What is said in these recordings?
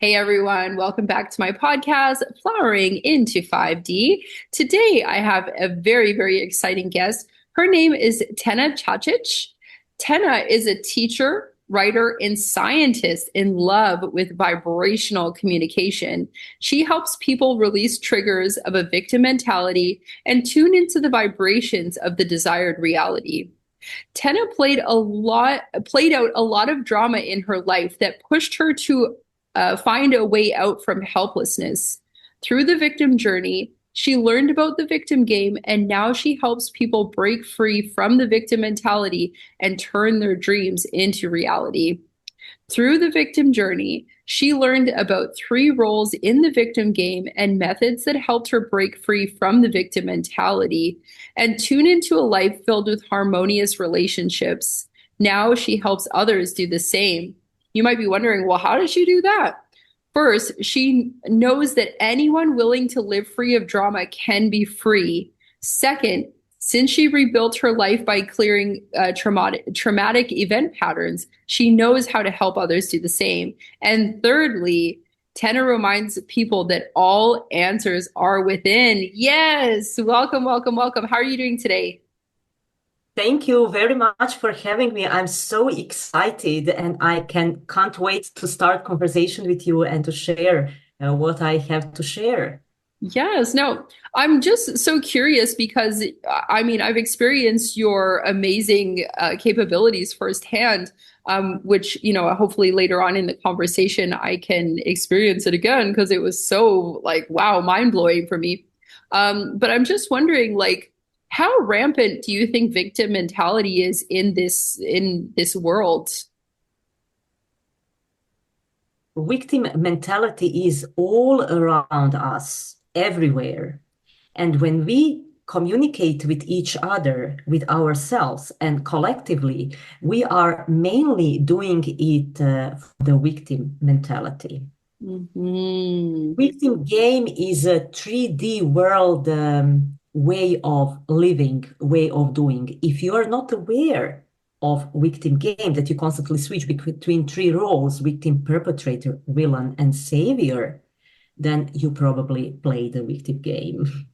Hey everyone, welcome back to my podcast, Flowering into 5D. Today I have a very exciting guest. Her name is Tena Cacic. Tena is a teacher, writer, and scientist in love with vibrational communication. She helps people release triggers of a victim mentality and tune into the vibrations of the desired reality. Tena played out a lot of drama in her life that pushed her to find a way out from helplessness. Through the victim journey, she learned about the victim game, and now she helps people break free from the victim mentality and turn their dreams into reality. Through the victim journey, she learned about three roles in the victim game and methods that helped her break free from the victim mentality and tune into a life filled with harmonious relationships. Now she helps others do the same. You might be wondering, well, how does she do that? First, she knows that anyone willing to live free of drama can be free. Second, since she rebuilt her life by clearing traumatic event patterns, she knows how to help others do the same. And thirdly, Tena reminds people that all answers are within. Yes, welcome. How are you doing today? Thank you very much for having me. I'm so excited and I can't wait to start conversation with you and to share what I have to share. Yes, no, I'm just so curious because I mean, I've experienced your amazing capabilities firsthand, which, hopefully later on in the conversation, I can experience it again because it was so like, wow, mind-blowing for me. But I'm just wondering, like, how rampant do you think victim mentality is in this world? Victim mentality is all around us, everywhere. And when we communicate with each other, with ourselves, and collectively, we are mainly doing it for the victim mentality. Hmm. Victim game is a 3D world way of living, way of doing. If you are not aware of victim game, that you constantly switch between three roles, victim, perpetrator, villain, and savior, then you probably play the victim game.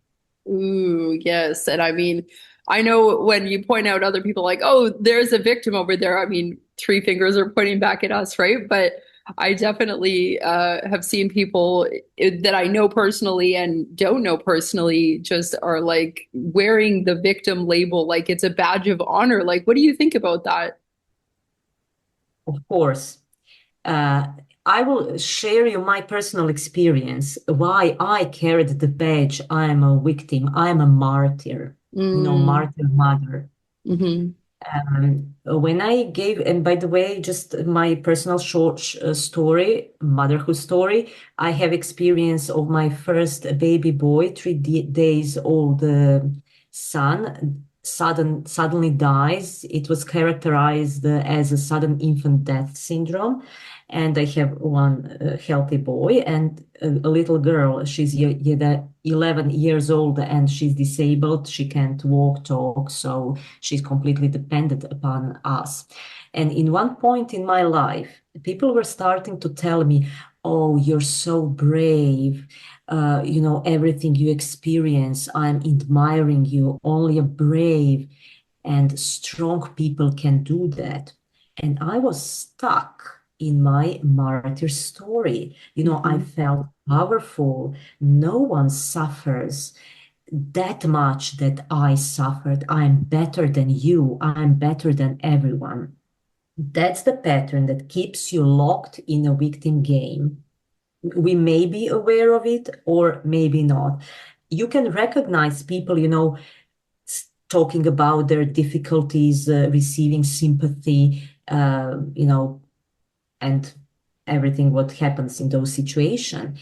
Ooh, yes. And I mean, I know when you point out other people like, oh, there's a victim over there. I mean, three fingers are pointing back at us, right? But I definitely have seen people that I know personally and don't know personally just are like wearing the victim label like it's a badge of honor. Like, what do you think about that? Of course. Uh, I will share you my personal experience, why I carried the badge. I am a victim. I am a martyr, Mm, martyr mother. hmm. When I gave, and by the way, just my personal short story, motherhood story, I have experience of my first baby boy, 3 days old son, suddenly dies. It was characterized as a sudden infant death syndrome. And I have one healthy boy and a little girl. She's 11 years old and she's disabled. She can't walk, talk, so she's completely dependent upon us. And in one point in my life, people were starting to tell me, "Oh, you're so brave. Everything you experience, I'm admiring you. Only a brave and strong people can do that." And I was stuck in my martyr story. I Hmm. felt powerful. No one suffers that much that I suffered. I'm better than you. I'm better than everyone. That's the pattern that keeps you locked in a victim game. We may be aware of it or maybe not. You can recognize people, talking about their difficulties, receiving sympathy, and everything what happens in those situations.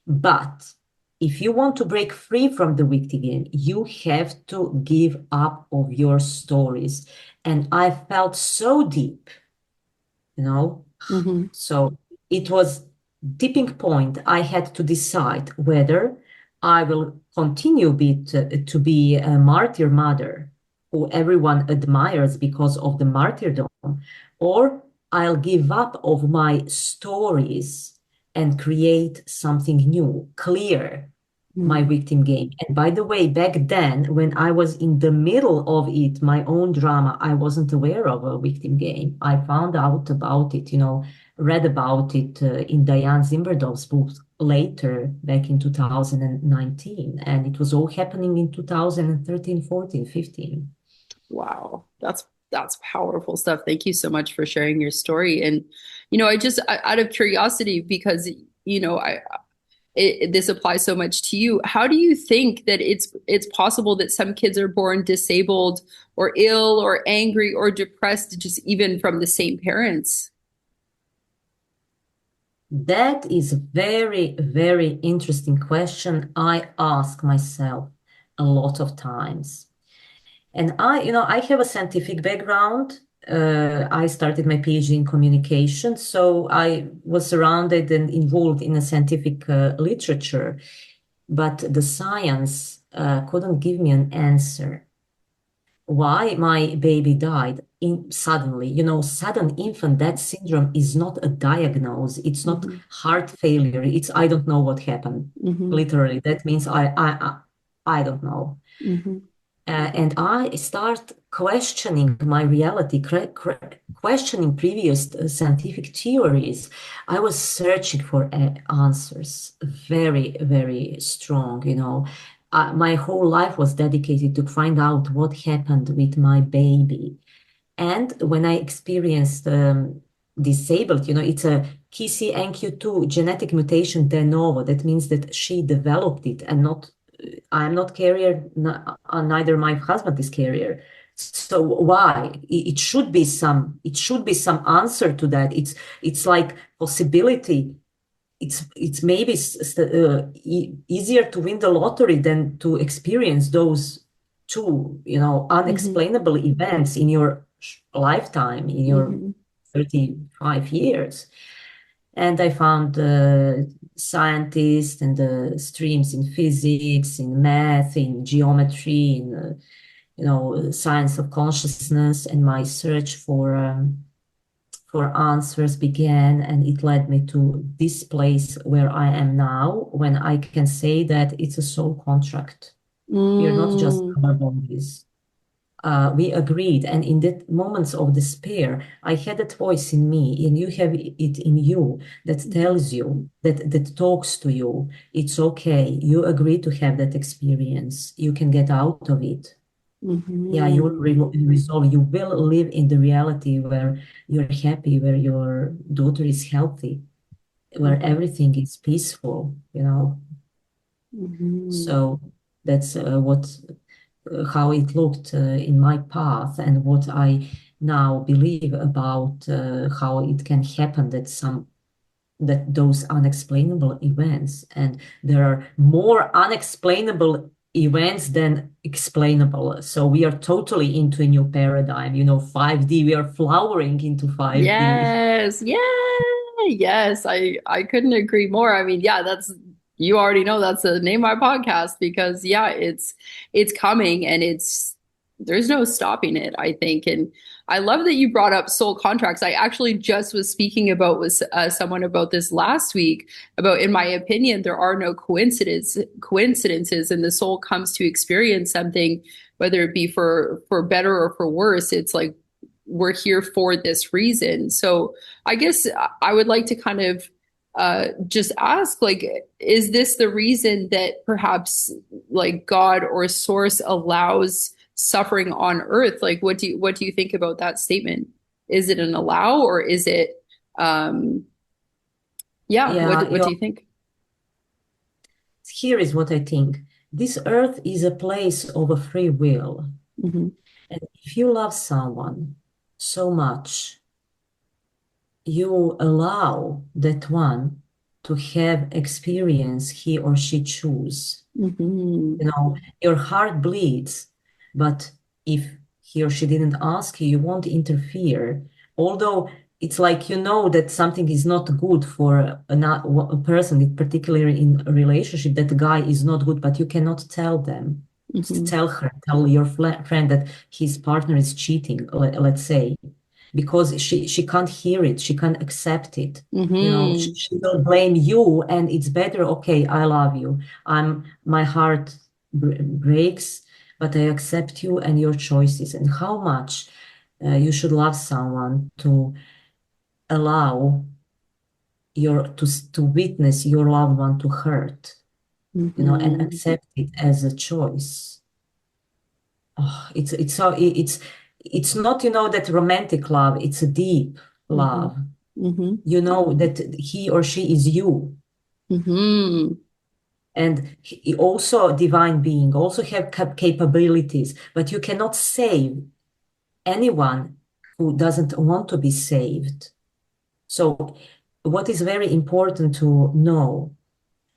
But if you want to break free from the victim game, you have to give up of your stories. And I felt so deep, you know. Hmm. So it was tipping point. I had to decide whether I will continue to be a martyr mother who everyone admires because of the martyrdom, or I'll give up of my stories and create something new, clear my Mm. victim game. And by the way, back then, when I was in the middle of it, my own drama, I wasn't aware of a victim game. I found out about it, read about it in Diane Zimberdov's book later, back in 2019. And it was all happening in 2013, 14, 15. Wow, that's powerful stuff. Thank you so much for sharing your story. And out of curiosity, because this applies so much to you. How do you think that it's possible that some kids are born disabled or ill or angry or depressed, just even from the same parents? That is a very, very interesting question I ask myself a lot of times. And I have a scientific background. I started my PhD in communication, so I was surrounded and involved in a scientific literature, but the science couldn't give me an answer why my baby died suddenly. Sudden infant death syndrome is not a diagnosis. It's not Hmm. heart failure. It's I don't know what happened. Hmm. Literally, that means I don't know. Hmm. And I start questioning my reality, questioning previous scientific theories. I was searching for answers, very, very strong. My whole life was dedicated to find out what happened with my baby. And when I experienced disabled, it's a KCNQ2 genetic mutation de novo. That means that she developed it and not I'm not carrier, neither my husband is carrier. So why? It should be some answer to that. It's like possibility. It's maybe easier to win the lottery than to experience those two, Hmm. unexplainable events in your lifetime, in your Hmm. 35 years. And I found scientists and streams in physics, in math, in geometry, in science of consciousness, and my search for answers began, and it led me to this place where I am now, when I can say that it's a soul contract. We are not just Mm. our bodies. We agreed. And in that moments of despair, I had that voice in me, and you have it in you that Hmm. tells you, that talks to you. It's okay. You agree to have that experience. You can get out of it. Yeah, you will Hmm. resolve. You will live in the reality where you're happy, where your daughter is healthy, where Hmm. everything is peaceful. Hmm. So that's how it looked in my path, and what I now believe about how it can happen, that those unexplainable events, and there are more unexplainable events than explainable. So we are totally into a new paradigm, 5D. We are flowering into 5D. Yes, yeah, yes. I couldn't agree more. I mean, yeah, that's you already know that's the name of my podcast because yeah, it's coming and there's no stopping it, I think. And I love that you brought up soul contracts. I actually just was speaking about with someone about this last week about in my opinion there are no coincidences and the soul comes to experience something whether it be for better or for worse. It's like we're here for this reason. So I guess I would like to kind of just ask, like, is this the reason that perhaps like God or source allows suffering on earth? Like, what do you think about that statement? Is it an allow or is it, um, yeah, what Yeah, what do you think? here is what I think. This earth is a place of a free will. Hmm. And if you love someone so much, you allow that one to have experience he or she choose. Hmm. Your heart bleeds, but if he or she didn't ask you, you won't interfere. Although it's like that something is not good for a person, particularly in a relationship, that the guy is not good, but you cannot tell them. Hmm. Tell her, tell your friend that his partner is cheating, let's say. because she can't hear it, she can't accept it. You know, Mm-hmm. she will blame you, and it's better, okay, I love you. My heart breaks, but I accept you and your choices. And how much you should love someone to allow to witness your loved one to hurt, you know, and Mm-hmm. accept it as a choice. Oh, it's not, you know, that romantic love, it's a deep Mm-hmm. love. Mm-hmm. You know that he or she is you, Mm-hmm. and he also a divine being, also have capabilities, but you cannot save anyone who doesn't want to be saved. So what is very important to know,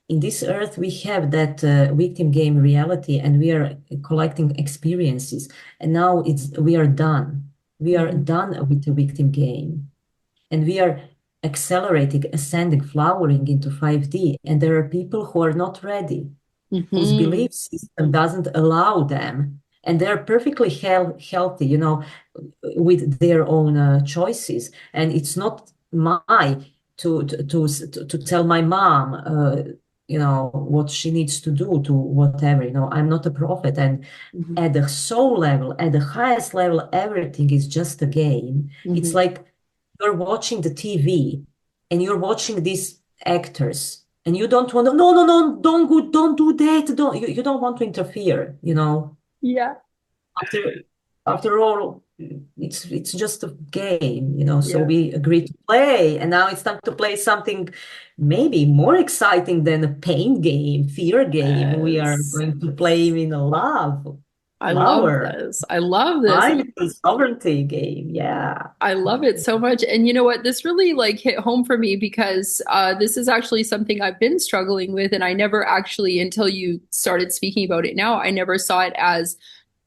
in this earth we have that victim game reality, and we are collecting experiences, and now we are done. We are Mm-hmm. done with the victim game, and we are accelerating, ascending, flowering into 5D. And there are people who are not ready, whose Mm-hmm. belief system doesn't allow them, and they're perfectly healthy, you know, with their own choices. And it's not my to tell my mom, you know, what she needs to do to whatever. You know, I'm not a prophet, and Mm-hmm. at the soul level, at the highest level, everything is just a game. It's Mm-hmm. like you're watching the TV and you're watching these actors, and you don't want to, no, no, no, don't do that. You don't want to interfere, you know. Yeah. After after all, it's just a game, you know. So Yeah. we agreed to play, and now it's time to play something maybe more exciting than a pain game, fear game. We are Yes. going to play in a love, I love flower, this. I love this. mind sovereignty game. Yeah. I love it so much. And you know what? This really like hit home for me because this is actually something I've been struggling with. And I never actually, until you started speaking about it now, I never saw it as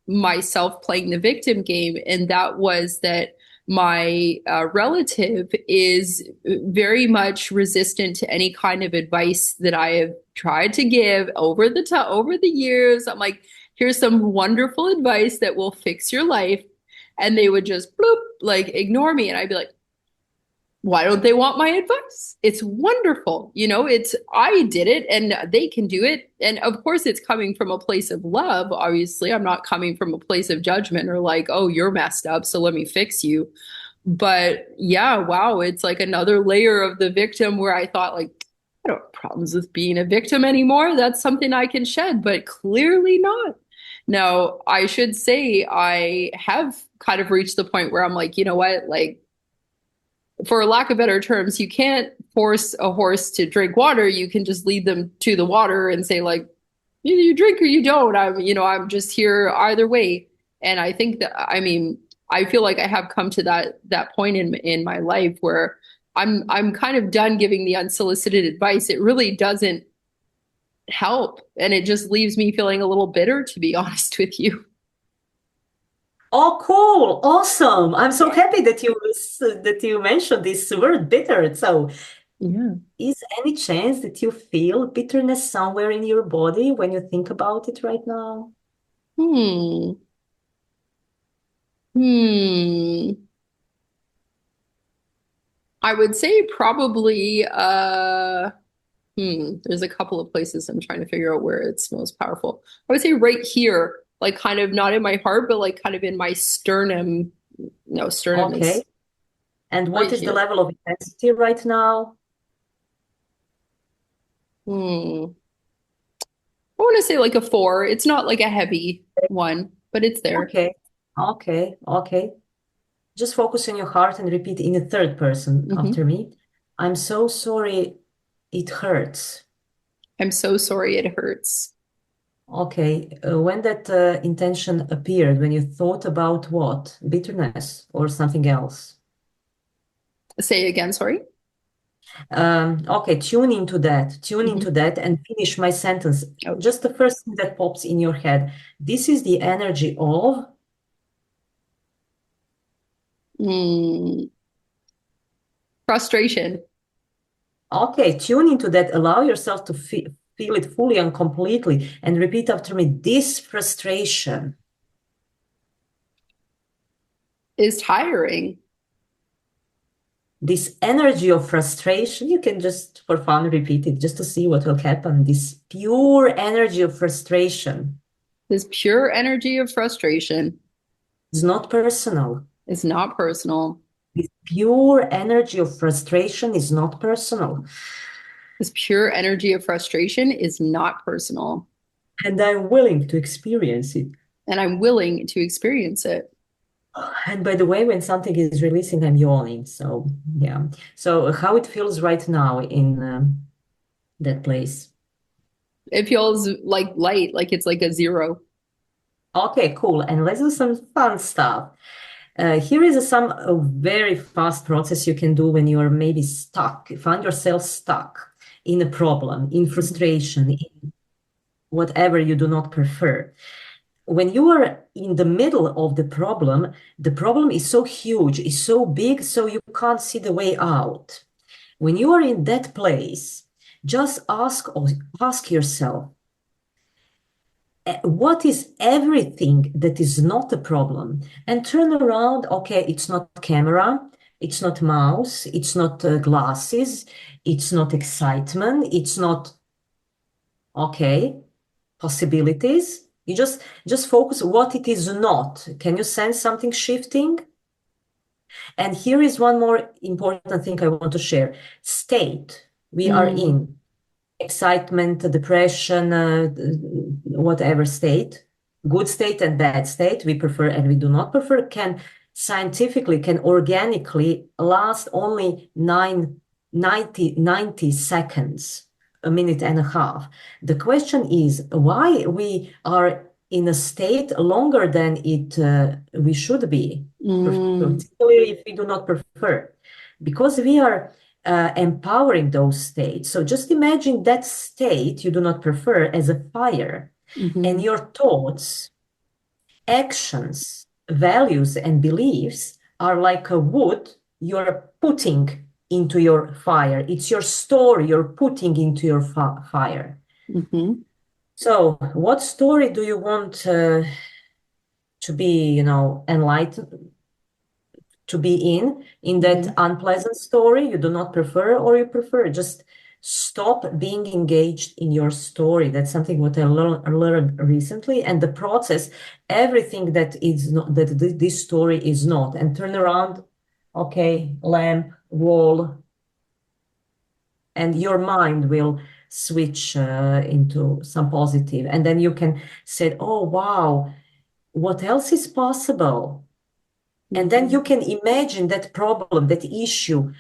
myself playing the victim game. And that was that my relative is very much resistant to any kind of advice that I have tried to give over the years. I'm like, here's some wonderful advice that will fix your life, and they would just bloop, like ignore me. And I'd be like, why don't they want my advice? It's wonderful. You know, it's, I did it and they can do it. And of course, it's coming from a place of love. Obviously, I'm not coming from a place of judgment or like, oh, you're messed up, so let me fix you. But yeah, wow, it's like another layer of the victim where I thought, like, I don't have problems with being a victim anymore. That's something I can shed, but clearly not. Now, I should say I have kind of reached the point where I'm like, you know what? Like, for lack of better terms, you can't force a horse to drink water. You can just lead them to the water and say, like, either you drink or you don't. I'm just here either way. And I think that, I mean, I feel like I have come to that point in my life where I'm kind of done giving the unsolicited advice. It really doesn't help, and it just leaves me feeling a little bitter, to be honest with you. Oh, cool. Awesome. I'm so happy that you mentioned this word bitter. So, Yeah. is any chance that you feel bitterness somewhere in your body when you think about it right now? Hmm. Hmm. I would say probably there's a couple of places I'm trying to figure out where it's most powerful. I would say right here, like kind of not in my heart, but like kind of in my sternum. No, sternum Okay. is And what right is the here. level of intensity right now? Hmm. I want to say like a 4. It's not like a heavy one, but it's there. Okay. Okay. Okay. Just focus on your heart and repeat in the third person Hmm. after me. I'm so sorry it hurts. I'm so sorry it hurts. Okay. When that intention appeared, when you thought about what? Bitterness or something else? Say it again, sorry. Okay, tune Hmm. into that and finish my sentence. Okay. Just the first thing that pops in your head. This is the energy of, Hmm. Frustration okay, tune into that. Allow yourself to feel it fully and completely and repeat after me. This frustration. is tiring. this energy of frustration, you can just for fun repeat it just to see what will happen. This pure energy of frustration This pure energy of frustration is not personal. is not personal. This pure energy of frustration is not personal. This pure energy of frustration is not personal. And I'm willing to experience it. And I'm willing to experience it. And by the way, when something is releasing, I'm yawning. So, yeah. So, how it feels right now in that place? It feels like light, like it's like a zero. Okay, cool. And let's do some fun stuff. Here is some very fast process you can do when you are maybe stuck, find yourself stuck in a problem, in frustration, in whatever you do not prefer. When you are in the middle of the problem is so huge, is so big, so you can't see the way out. When you are in that place, just ask yourself, what is everything that is not a problem? And turn around. Okay, it's not camera, it's not mouse, it's not glasses, it's not excitement, it's not, okay, possibilities. You just focus what it is not. Can you sense something shifting? And here is one more important thing I want to share. State we are Mm, in. Excitement, depression, whatever state, good state and bad state, we prefer and we do not prefer, can scientifically, can organically last only 90 seconds, a minute and a half. The question is why we are in a state longer than we should be, mm, particularly if we do not prefer, because we are empowering those states. So just imagine that state you do not prefer as a fire, and mhm, your thoughts, actions, values, and beliefs are like a wood you're putting into your fire. It's your story you're putting into your fire. mhm, So, what story do you want to be, enlightened? To be in that mhm. unpleasant story you do not prefer, or you prefer, just stop being engaged in your story. That's something what I learned recently. And the process, everything that is not, that this story is not, and turn around. Okay, lamp, wall, and your mind will switch into some positive, and then you can say, oh wow, what else is possible? And then Mhm, you can imagine that problem, that issue,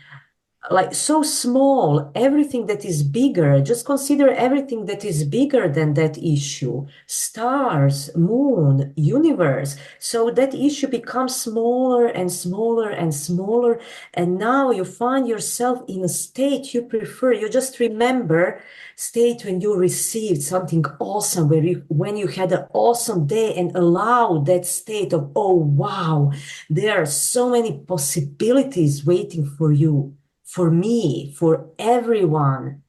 like so small, everything that is bigger, just consider everything that is bigger than that issue, stars, moon, universe. So that issue becomes smaller and smaller and smaller. And now you find yourself in a state you prefer. You just remember state when you received something awesome, when you had an awesome day, and allow that state of, oh wow, there are so many possibilities waiting for you, for me, for everyone.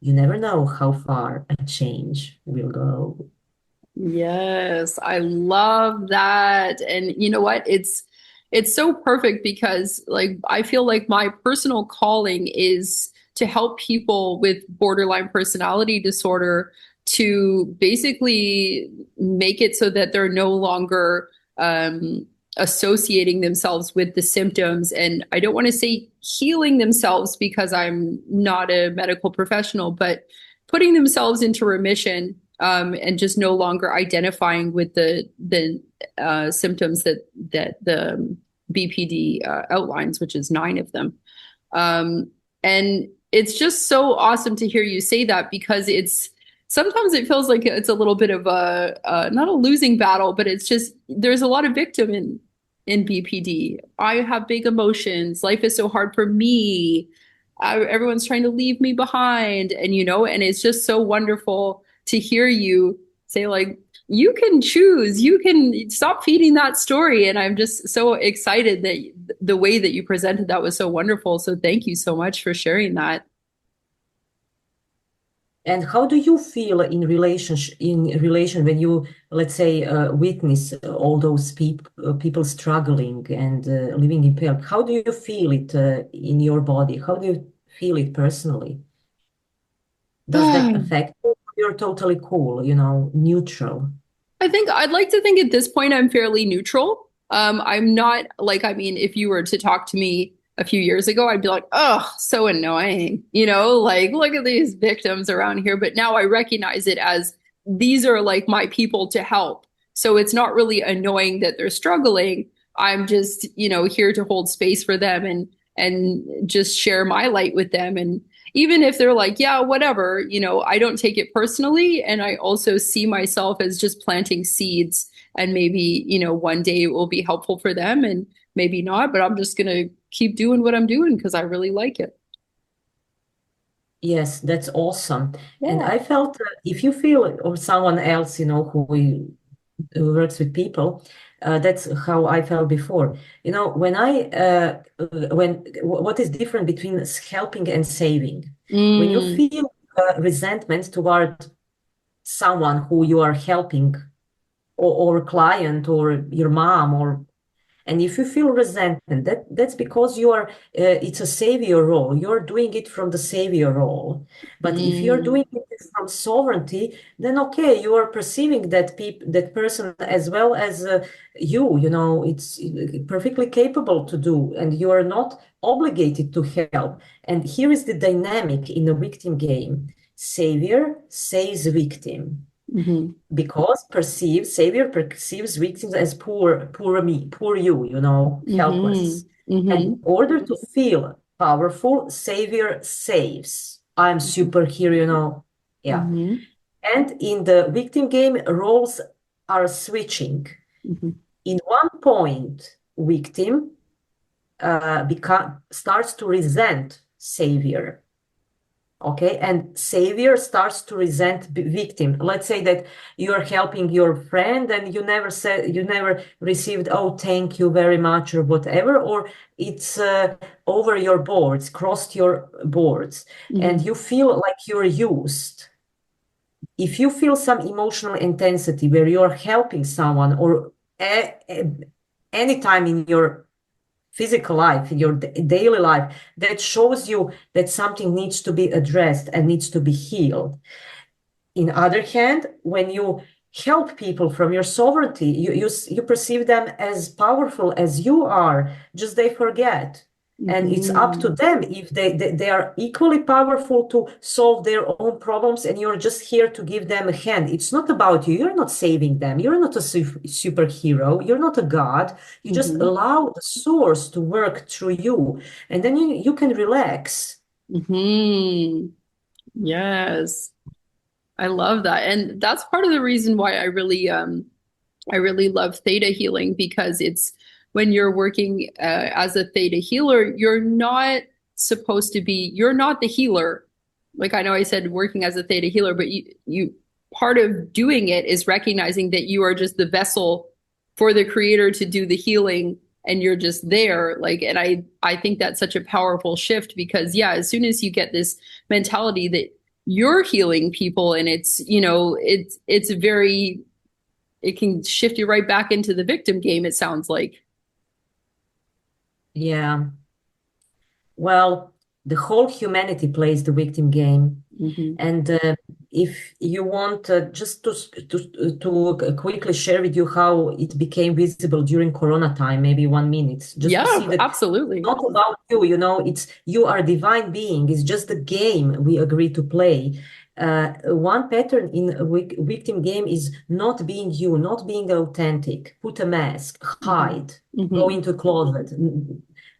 You never know how far a change will go. yes, I love that. And you know what? It's so perfect because like I feel like my personal calling is to help people with borderline personality disorder to basically make it so that they're no longer associating themselves with the symptoms. And I don't want to say healing themselves because I'm not a medical professional, but putting themselves into remission, and just no longer identifying with the symptoms that the BPD outlines, which is 9 of them. And it's just so awesome to hear you say that because it's sometimes it feels like it's a little bit of a not a losing battle, but it's just there's a lot of victim in BPD. I have big emotions. Life is so hard for me. Everyone's trying to leave me behind, and and it's just so wonderful to hear you say like you can choose, you can stop feeding that story. And I'm just so excited that the way that you presented that was so wonderful. So thank you so much for sharing that. And how do you feel in relation when you, let's say, witness all those people struggling and living in pain? How do you feel it in your body? How do you feel it personally? Does that affect you? You're totally cool, neutral. I think I'd like to think at this point I'm fairly neutral. I'm not like, I mean, if you were to talk to me a few years ago, I'd be like, oh, so annoying, like look at these victims around here. But now I recognize it as these are like my people to help. So it's not really annoying that they're struggling. I'm just, here to hold space for them and just share my light with them. And even if they're like, yeah, whatever, I don't take it personally. And I also see myself as just planting seeds. And maybe, one day it will be helpful for them and maybe not, but I'm just going to keep doing what I'm doing because I really like it. Yes, that's awesome. And Yeah. I felt if you feel, or someone else, who works with people, that's how I felt before. What is different between helping and saving? When you Mm, feel resentment toward someone who you are helping, or client, or your mom, and if you feel resentment, that's because it's a savior role. You're doing it from the savior role. But if you're mm, doing it from sovereignty, then okay, you are perceiving that person as well as it's perfectly capable to do, and you are not obligated to help. And here is the dynamic in the victim game. Savior saves victim mhm, because savior perceives victims as poor me, poor you, helpless. mhm, And in mhm, order to feel powerful, savior saves. I'm superhero, yeah. mhm, And in the victim game, roles are switching. mhm, In one point, victim starts to resent savior. Okay, and savior starts to resent victim. Let's say that you're helping your friend and you never received, oh, thank you very much, or whatever, or it's over your boards, crossed your boards, and mhm, you feel like you're used. If you feel some emotional intensity where you're helping someone, or any time in your physical life, in your daily life, that shows you that something needs to be addressed and needs to be healed. In other hand, when you help people from your sovereignty, you perceive them as powerful as you are, just they forget. And it's up to mhm, them if they are equally powerful to solve their own problems, and you're just here to give them a hand. It's not about you. You're not saving them. You're not a superhero. You're not a god. You just mhm, allow the source to work through you, and then you can relax. mhm. Yes. I love that. And that's part of the reason why I really love theta healing because it's when you're working as a theta healer, you're not the healer. Like I know I said working as a theta healer, but you part of doing it is recognizing that you are just the vessel for the creator to do the healing and you're just there. Like, and I think that's such a powerful shift because yeah, as soon as you get this mentality that you're healing people and it's very it can shift you right back into the victim game, it sounds like. Yeah. Well, the whole humanity plays the victim game. Hmm. And if you want just to quickly share with you how it became visible during Corona time, maybe 1 minute, just to Yeah, see that absolutely. not about you, it's you are a divine being. It's just a game we agree to play. One pattern in a victim game is not being you, not being authentic. Put a mask, Hmm. hide, go Hmm. into a closet,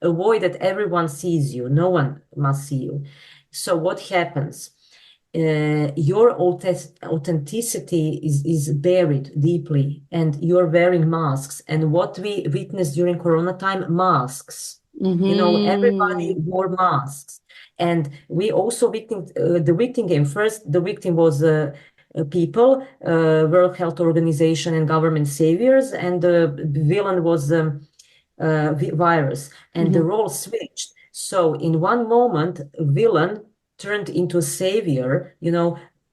avoid that everyone sees you. No one must see you. So what happens? Your authenticity is buried deeply, and you're wearing masks. And what we witnessed during Corona time, masks. Everybody Hmm. wore masks. And we also the victim game. First, the victim was people, World Health Organization and government saviors, and the villain was virus, and the Hmm. role switched. So in one moment, villain turned into savior,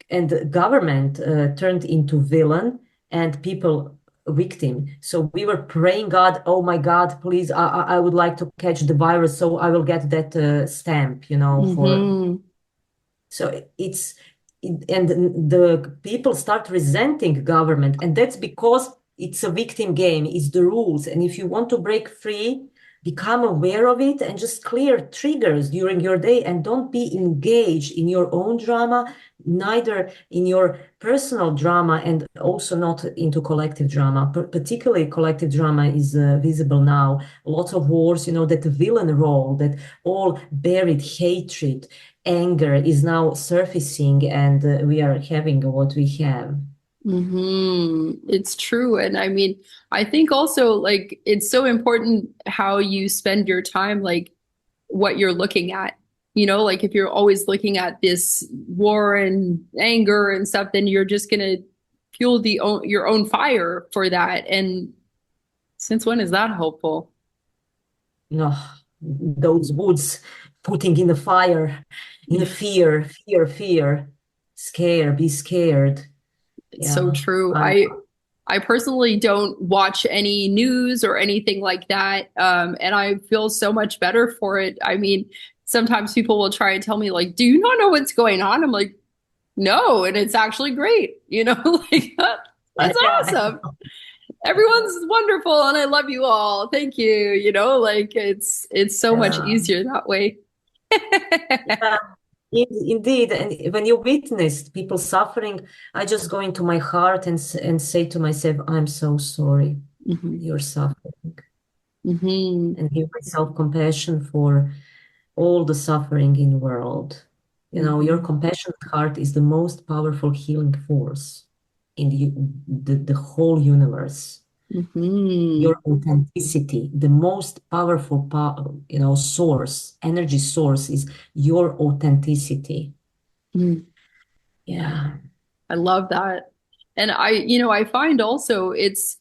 and the government turned into villain and people victim. So we were praying God, oh my God, please, I would like to catch the virus, so I will get that stamp, for. Mm-hmm. So and the people start resenting government, and that's because it's a victim game, it's the rules. And if you want to break free, become aware of it and just clear triggers during your day and don't be engaged in your own drama, neither in your personal drama and also not into collective drama. Particularly collective drama is visible now. Lots of wars, that villain role, that all buried hatred, anger is now surfacing, and we are having what we have. It's true. And I mean, I think also like it's so important how you spend your time, like what you're looking at. Like if you're always looking at this war and anger and stuff, then you're just gonna fuel your own fire for that. And since when is that helpful? Those woods putting in the fire, in the fear, scare, be scared. It's so Yeah. true. I personally don't watch any news or anything like that. And I feel so much better for it. I mean, sometimes people will try and tell me, like, do you not know what's going on? I'm like, no, and it's actually great. Like that's Yeah. awesome. Everyone's wonderful and I love you all. Thank you. Like it's so much Yeah. easier that way. Yeah. Indeed, and when you witness people suffering, I just go into my heart and say to myself, I'm so sorry Hmm. you're suffering, Hmm. and give myself compassion for all the suffering in the world. Your Hmm. compassionate heart is the most powerful healing force in the whole universe. Hmm. Your authenticity, the most powerful, source, energy source is your authenticity. Yeah. Yeah. I love that. And I find also it's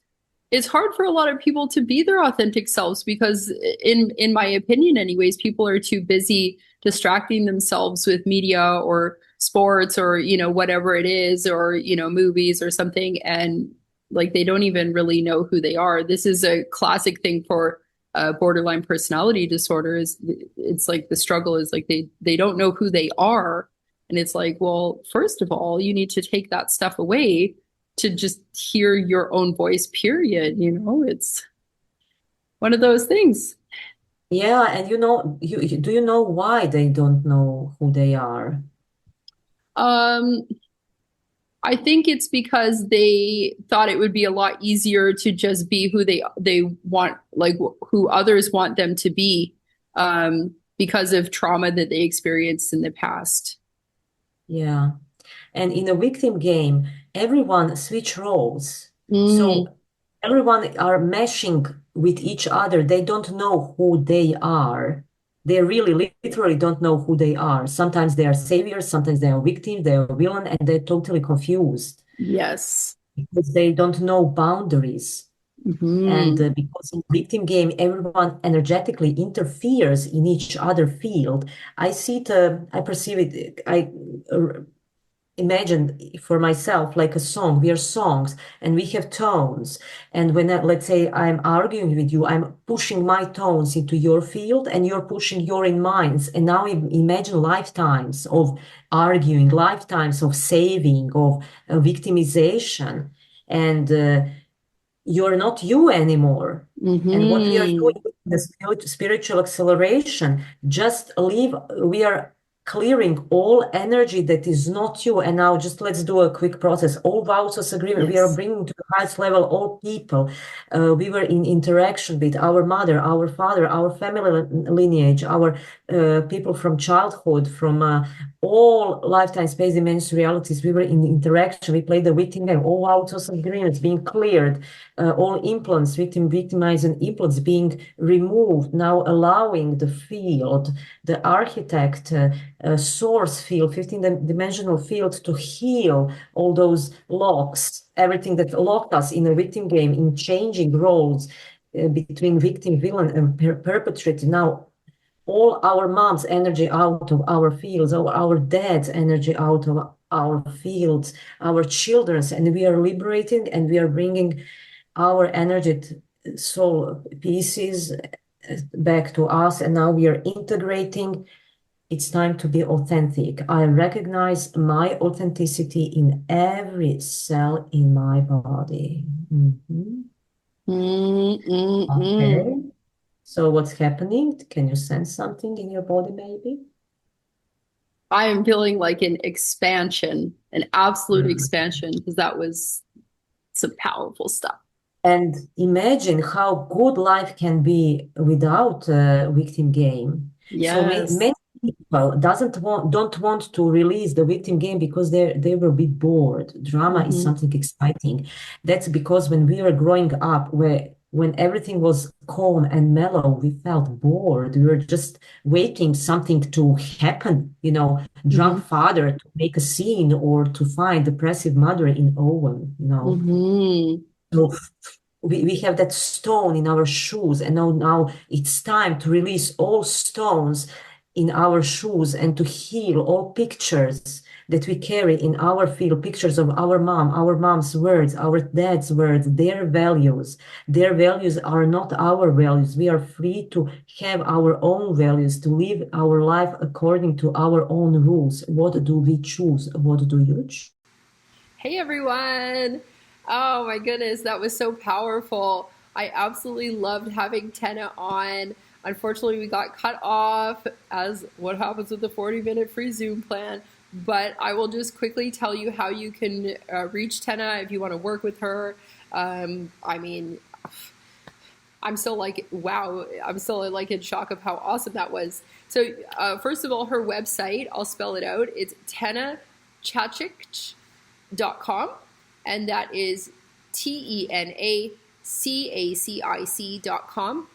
hard for a lot of people to be their authentic selves because in my opinion anyways, people are too busy distracting themselves with media or sports or whatever it is or movies or something and like they don't even really know who they are. This is a classic thing for borderline personality disorder is it's like the struggle is like they don't know who they are and it's like, well, first of all, you need to take that stuff away to just hear your own voice, period. It's one of those things. Yeah, and do you know why they don't know who they are? Um, I think it's because they thought it would be a lot easier to just be who they want, like who others want them to be, because of trauma that they experienced in the past. Yeah. And in a victim game, everyone switch roles. Mm, So everyone are meshing with each other. They don't know who they are. They really literally don't know who they are. Sometimes they are saviors, sometimes they are victims, they are villain, and they're totally confused yes. because they don't know boundaries. And Hmm. because in victim game, everyone energetically interferes in each other field. I see it, I perceive it, I imagine for myself like a song. We are songs and we have tones. And when, let's say, I'm arguing with you, I'm pushing my tones into your field and you're pushing your in mine. And now imagine lifetimes of arguing, lifetimes of saving, of victimization. And you're not you anymore. And what we are Hmm. doing with the spiritual acceleration, just leave, we are clearing all energy that is not you. And now just let's do a quick process. All vows of agreement, we are Yes. bringing to the highest level all people we were in interaction with, our mother, our father, our family lineage, our people from childhood, from all lifetime space dimension realities. We were in interaction. We played the victim game, all vows of agreements being cleared, all implants, victimizing implants being removed, now allowing the field, the architect, source field, 15-dimensional field to heal all those locks, everything that locked us in a victim game, in changing roles between victim, villain, and perpetrator. Now, all our mom's energy out of our fields, or our dad's energy out of our fields, our children's, and we are liberating and we are bringing our energy soul pieces back to us. And now we are integrating. It's time to be authentic. I recognize my authenticity in every cell in my body. Mhm. Mm-mm-mm. Okay. So what's happening? Can you sense something in your body, maybe? I am feeling like an expansion, an absolute Mhm. expansion, because that was some powerful stuff. And imagine how good life can be without a victim game. So Yes. many people don't want to release the victim game because they will be bored. Drama is Hmm. something exciting. That's because when we were growing up, when everything was calm and mellow, we felt bored. We were just waiting something to happen, drunk Hmm. father to make a scene or to find depressive mother in Owen. Hmm. So we have that stone in our shoes, and now it's time to release all stones in our shoes and to heal all pictures that we carry in our field, pictures of our mom, our mom's words, our dad's words, their values. Their values are not our values. We are free to have our own values, to live our life according to our own rules. What do we choose? What do you choose? Hey everyone. Oh my goodness, that was so powerful. I absolutely loved having Tena on. Unfortunately, we got cut off as what happens with the 40-minute free Zoom plan. But I will just quickly tell you how you can reach Tena if you want to work with her. I mean, I'm still like, wow, I'm still like in shock of how awesome that was. So, first of all, her website, I'll spell it out. It's tenacacic.com, and that is TENACACIC.com.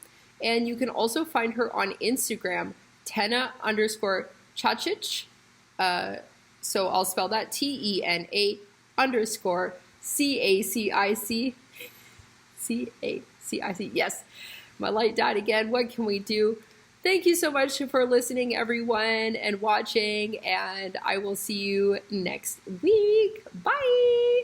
And you can also find her on Instagram, Tena underscore Cacic. So I'll spell that TENA underscore CACIC. Yes, my light died again. What can we do? Thank you so much for listening, everyone, and watching. And I will see you next week. Bye.